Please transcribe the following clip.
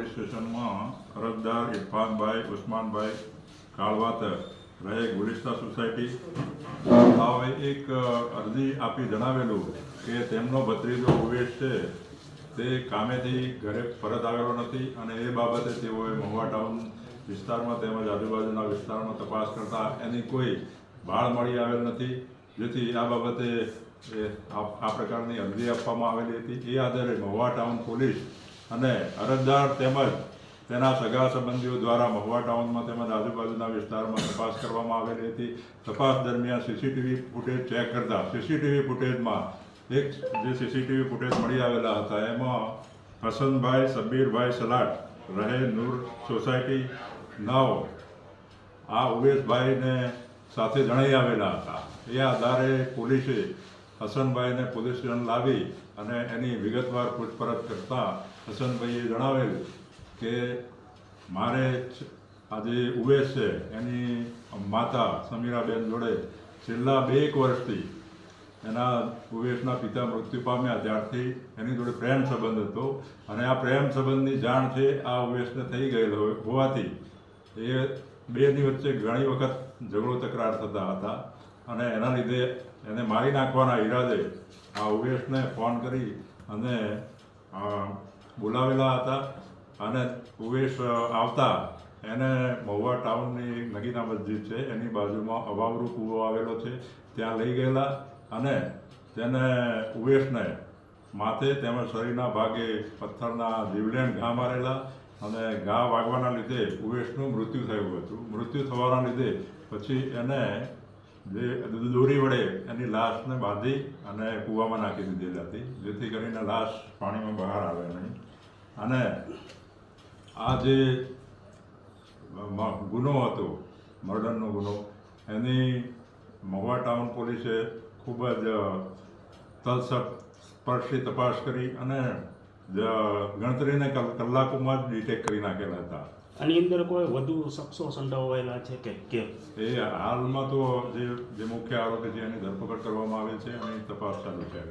Police સ્ટેશનમાં અરજદાર ઇરફાનભાઈ ઉસ્માનભાઈ કાળવાતર રહે ગુલિસ્તા સોસાયટી હવે એક અરજી આપી જણાવેલું કે તેમનો ભત્રીજો ઉવેશ છે તે કામેથી ઘરે પરત આવેલો નથી અને એ બાબતે તેઓએ મહુવા ટાઉન વિસ્તારમાં તેમજ આજુબાજુના વિસ્તારમાં તપાસ કરતા એની કોઈ ભાળ મળી આવેલ નથી, જેથી આ બાબતે આ પ્રકારની અરજી આપવામાં આવેલી હતી। એ આધારે મહુવા ટાઉન પોલીસ અને અરજદાર તેમજ તેના સગા સંબંધીઓ દ્વારા મહુવા ટાઉનમાં તેમજ આજુબાજુના વિસ્તારમાં તપાસ કરવામાં આવેલી હતી। તપાસ દરમિયાન સીસીટીવી ફૂટેજ ચેક કરતા સીસીટીવી ફૂટેજમાં જે સીસીટીવી ફૂટેજ મળી આવેલા હતા એમાં હસનભાઈ સબ્બીરભાઈ સલાટ રહે નૂર સોસાયટી 9 આ ઉવેશભાઈને સાથે જણાઈ આવેલા હતા। એ આધારે પોલીસે હસનભાઈને પોલીસ સ્ટેશન લાવી અને એની વિગતવાર પૂછપરછ કરતાં હસનભાઈએ જણાવેલ કે મારે આજે ઉવેશ છે એની માતા સમીરાબેન જોડે છેલ્લા 2 વર્ષથી એના ઉવેશના પિતા મૃત્યુ પામ્યા ત્યારથી એની જોડે પ્રેમ સંબંધ હતો અને આ પ્રેમ સંબંધની જાણ છે આ ઉવેશને થઈ ગયેલો હોવાથી એ બેની વચ્ચે ઘણી વખત ઝઘડો તકરાર થતા હતા અને એના લીધે એને મારી નાખવાના ઈરાદે આ ઉવેશને ફોન કરી અને બોલાવેલા હતા અને ઉવેશ આવતા એને મહુવા ટાઉનની નગીના મસ્જિદ છે એની બાજુમાં અવાવરૂ કૂવો આવેલો છે ત્યાં લઈ ગયેલા અને તેને ઉવેશને માથે તેમજ શરીરના ભાગે પથ્થરના જીવલેણ ઘા મારેલા અને ઘા વાગવાના લીધે ઉવેશનું મૃત્યુ થયું હતું। મૃત્યુ થવાના લીધે પછી એને જે દોરી વડે એની લાશને બાંધી અને કૂવામાં નાખી દીધેલી હતી, જેથી કરીને લાશ પાણીમાં બહાર આવે નહીં। અને આ જે ગુનો હતો મર્ડરનો ગુનો એની મહુવા ટાઉન પોલીસે ખૂબ જ તલસ્પર્શી તપાસ કરી અને ગણતરીને કલાકોમાં જ ડિટેક્ટ કરી નાખેલા હતા। આની અંદર કોઈ વધુ શખ્સો સંડોવાયેલા છે કે એ હાલમાં તો જે મુખ્ય આરોપી છે એની ધરપકડ કરવામાં આવે છે અને તપાસ ચાલુ છે।